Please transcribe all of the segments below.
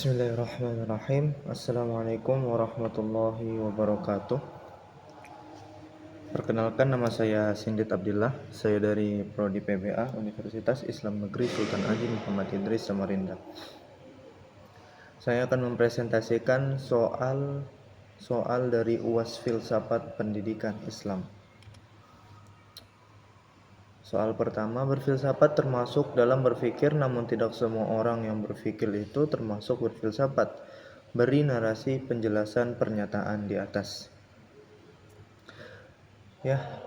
Bismillahirrahmanirrahim. Assalamualaikum warahmatullahi wabarakatuh. Perkenalkan, nama saya Sindit Abdillah. Saya dari Prodi PBA Universitas Islam Negeri Sultan Haji Muhammad Idris Samarinda. Saya akan mempresentasikan soal dari UAS Filsafat Pendidikan Islam. Soal pertama, berfilsafat termasuk dalam berpikir, namun tidak semua orang yang berpikir itu termasuk berfilsafat. Beri narasi penjelasan pernyataan di atas.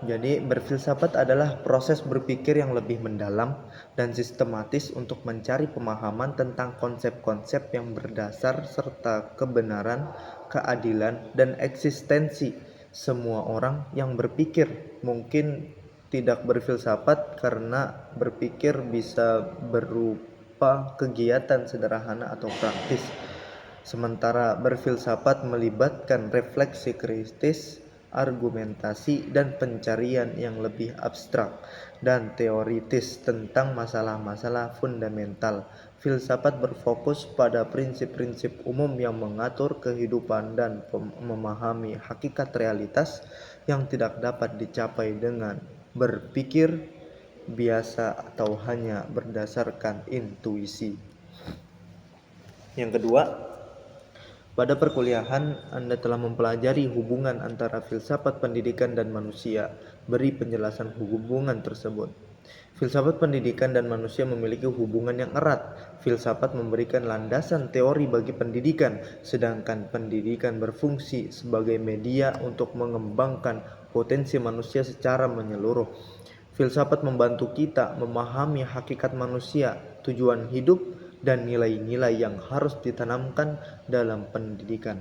Jadi berfilsafat adalah proses berpikir yang lebih mendalam dan sistematis untuk mencari pemahaman tentang konsep-konsep yang berdasar serta kebenaran, keadilan, dan eksistensi semua orang yang berpikir. Mungkin tidak berfilsafat karena berpikir bisa berupa kegiatan sederhana atau praktis. Sementara berfilsafat melibatkan refleksi kritis, argumentasi, dan pencarian yang lebih abstrak dan teoritis tentang masalah-masalah fundamental. Filsafat berfokus pada prinsip-prinsip umum yang mengatur kehidupan dan memahami hakikat realitas yang tidak dapat dicapai dengan berpikir biasa atau hanya berdasarkan intuisi. Yang kedua, pada perkuliahan Anda telah mempelajari hubungan antara filsafat pendidikan dan manusia. Beri penjelasan hubungan tersebut. Filsafat pendidikan dan manusia memiliki hubungan yang erat. Filsafat memberikan landasan teori bagi pendidikan, sedangkan pendidikan berfungsi sebagai media untuk mengembangkan potensi manusia secara menyeluruh. Filsafat membantu kita memahami hakikat manusia, tujuan hidup, dan nilai-nilai yang harus ditanamkan dalam pendidikan.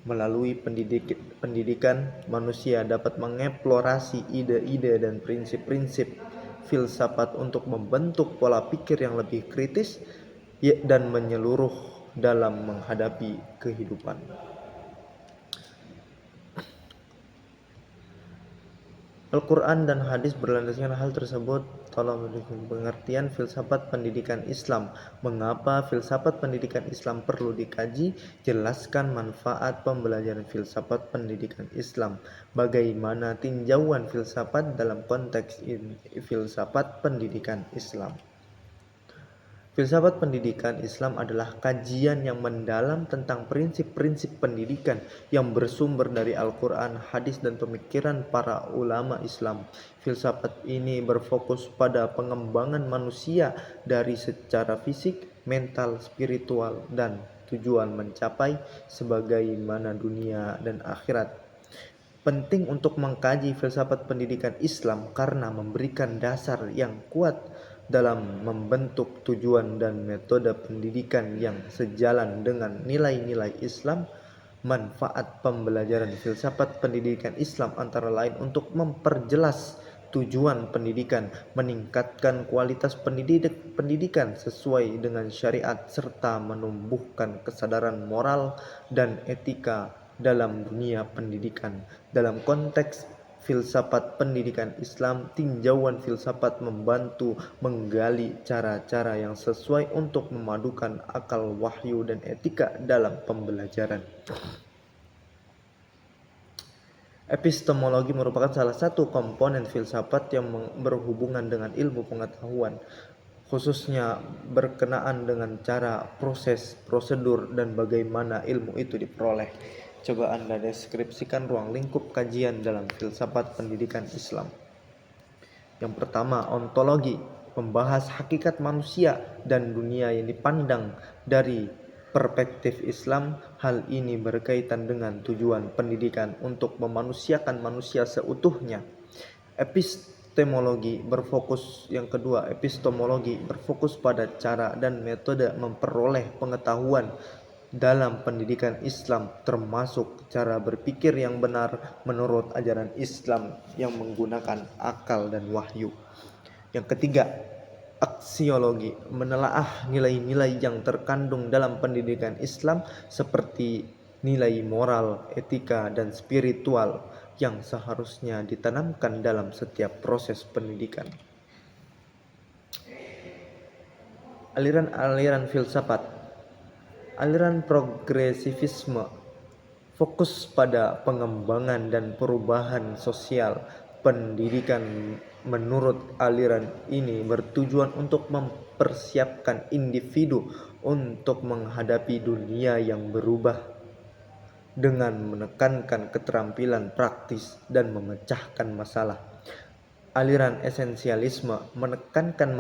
Melalui pendidikan, manusia dapat mengeksplorasi ide-ide dan prinsip-prinsip filsafat untuk membentuk pola pikir yang lebih kritis dan menyeluruh dalam menghadapi kehidupan. Al-Quran dan hadis berlandaskan hal tersebut. Tolong berikan pengertian filsafat pendidikan Islam. Mengapa filsafat pendidikan Islam perlu dikaji? Jelaskan manfaat pembelajaran filsafat pendidikan Islam. Bagaimana tinjauan filsafat dalam konteks filsafat pendidikan Islam. Filsafat pendidikan Islam adalah kajian yang mendalam tentang prinsip-prinsip pendidikan yang bersumber dari Al-Quran, hadis, dan pemikiran para ulama Islam. Filsafat ini berfokus pada pengembangan manusia dari secara fisik, mental, spiritual, dan tujuan mencapai sebagaimana dunia dan akhirat. Penting untuk mengkaji filsafat pendidikan Islam karena memberikan dasar yang kuat dalam membentuk tujuan dan metode pendidikan yang sejalan dengan nilai-nilai Islam. Manfaat pembelajaran filsafat pendidikan Islam antara lain untuk memperjelas tujuan pendidikan, meningkatkan kualitas pendidikan sesuai dengan syariat, serta menumbuhkan kesadaran moral dan etika dalam dunia pendidikan. Dalam konteks filsafat pendidikan Islam, tinjauan filsafat membantu menggali cara-cara yang sesuai untuk memadukan akal, wahyu, dan etika dalam pembelajaran. Epistemologi merupakan salah satu komponen filsafat yang berhubungan dengan ilmu pengetahuan, khususnya berkenaan dengan cara, proses, prosedur, dan bagaimana ilmu itu diperoleh. Coba Anda deskripsikan ruang lingkup kajian dalam filsafat pendidikan Islam. Yang pertama, ontologi, membahas hakikat manusia dan dunia yang dipandang dari perspektif Islam. Hal ini berkaitan dengan tujuan pendidikan untuk memanusiakan manusia seutuhnya. Epistemologi berfokus pada cara dan metode memperoleh pengetahuan dalam pendidikan Islam, termasuk cara berpikir yang benar menurut ajaran Islam yang menggunakan akal dan wahyu. Yang ketiga, aksiologi, menelaah nilai-nilai yang terkandung dalam pendidikan Islam seperti nilai moral, etika, dan spiritual yang seharusnya ditanamkan dalam setiap proses pendidikan. Aliran-aliran filsafat. Aliran progresivisme fokus pada pengembangan dan perubahan sosial pendidikan. Menurut aliran ini bertujuan untuk mempersiapkan individu untuk menghadapi dunia yang berubah dengan menekankan keterampilan praktis dan memecahkan masalah. Aliran esensialisme menekankan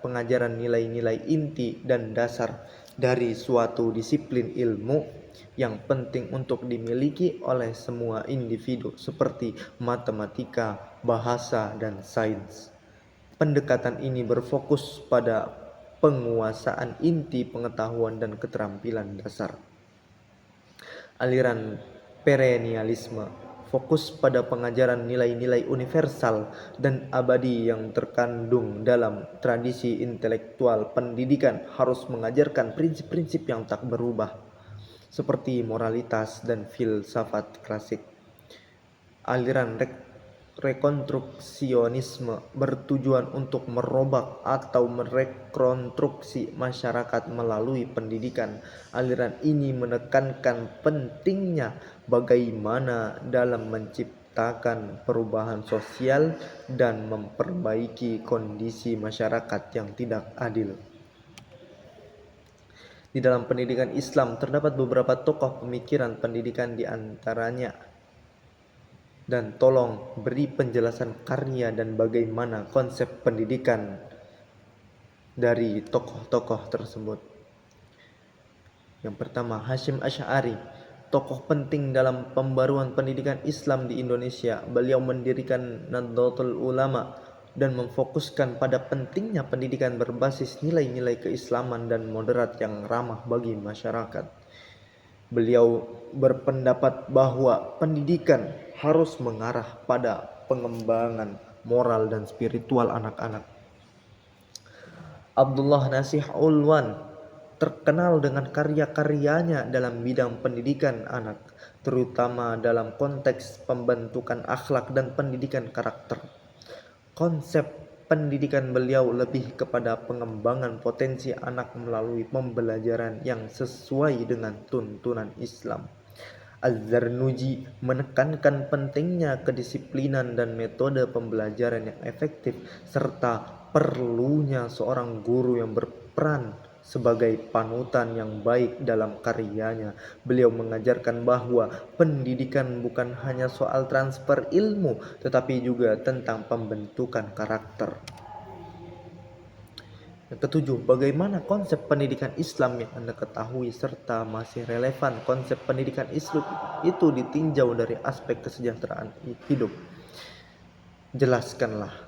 pengajaran nilai-nilai inti dan dasar dari suatu disiplin ilmu yang penting untuk dimiliki oleh semua individu seperti matematika, bahasa, dan sains. Pendekatan ini berfokus pada penguasaan inti pengetahuan dan keterampilan dasar. Aliran perennialisme fokus pada pengajaran nilai-nilai universal dan abadi yang terkandung dalam tradisi intelektual. Pendidikan harus mengajarkan prinsip-prinsip yang tak berubah, seperti moralitas dan filsafat klasik. Aliran rekonstruksionisme bertujuan untuk merobak atau merekonstruksi masyarakat melalui pendidikan. Aliran ini menekankan pentingnya bagaimana dalam menciptakan perubahan sosial dan memperbaiki kondisi masyarakat yang tidak adil. Di dalam pendidikan Islam terdapat beberapa tokoh pemikiran pendidikan di antaranya. Dan tolong beri penjelasan karya dan bagaimana konsep pendidikan dari tokoh-tokoh tersebut. Yang pertama, Hasyim Asy'ari, tokoh penting dalam pembaruan pendidikan Islam di Indonesia. Beliau mendirikan Nahdlatul Ulama dan memfokuskan pada pentingnya pendidikan berbasis nilai-nilai keislaman dan moderat yang ramah bagi masyarakat. Beliau berpendapat bahwa pendidikan harus mengarah pada pengembangan moral dan spiritual anak-anak. Abdullah Nasih Ulwan terkenal dengan karya-karyanya dalam bidang pendidikan anak, terutama dalam konteks pembentukan akhlak dan pendidikan karakter. Konsep pendidikan beliau lebih kepada pengembangan potensi anak melalui pembelajaran yang sesuai dengan tuntunan Islam. Az-Zarnuji menekankan pentingnya kedisiplinan dan metode pembelajaran yang efektif serta perlunya seorang guru yang berperan sebagai panutan yang baik dalam karyanya. Beliau mengajarkan bahwa pendidikan bukan hanya soal transfer ilmu, tetapi juga tentang pembentukan karakter. Yang ketujuh, bagaimana konsep pendidikan Islam yang Anda ketahui serta masih relevan? Konsep pendidikan Islam itu ditinjau dari aspek kesejahteraan hidup. Jelaskanlah.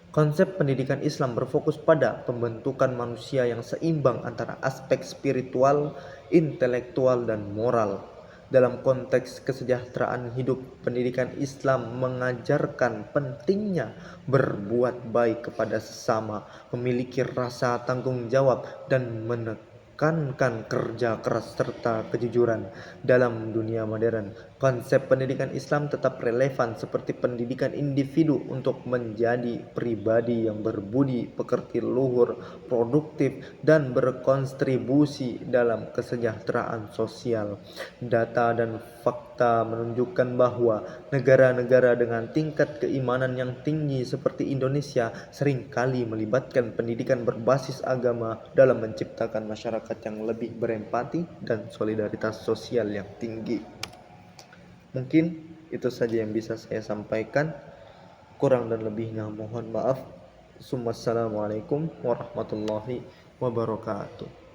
Konsep pendidikan Islam berfokus pada pembentukan manusia yang seimbang antara aspek spiritual, intelektual, dan moral. Dalam konteks kesejahteraan hidup, pendidikan Islam mengajarkan pentingnya berbuat baik kepada sesama, memiliki rasa tanggung jawab, dan menekankan kerja keras serta kejujuran. Dalam dunia modern, konsep pendidikan Islam tetap relevan seperti pendidikan individu untuk menjadi pribadi yang berbudi pekerti luhur, produktif, dan berkontribusi dalam kesejahteraan sosial. Data dan fakta menunjukkan bahwa negara-negara dengan tingkat keimanan yang tinggi seperti Indonesia seringkali melibatkan pendidikan berbasis agama dalam menciptakan masyarakat yang lebih berempati dan solidaritas sosial yang tinggi. Mungkin itu saja yang bisa saya sampaikan. Kurang dan lebihnya mohon maaf. Assalamualaikum warahmatullahi wabarakatuh.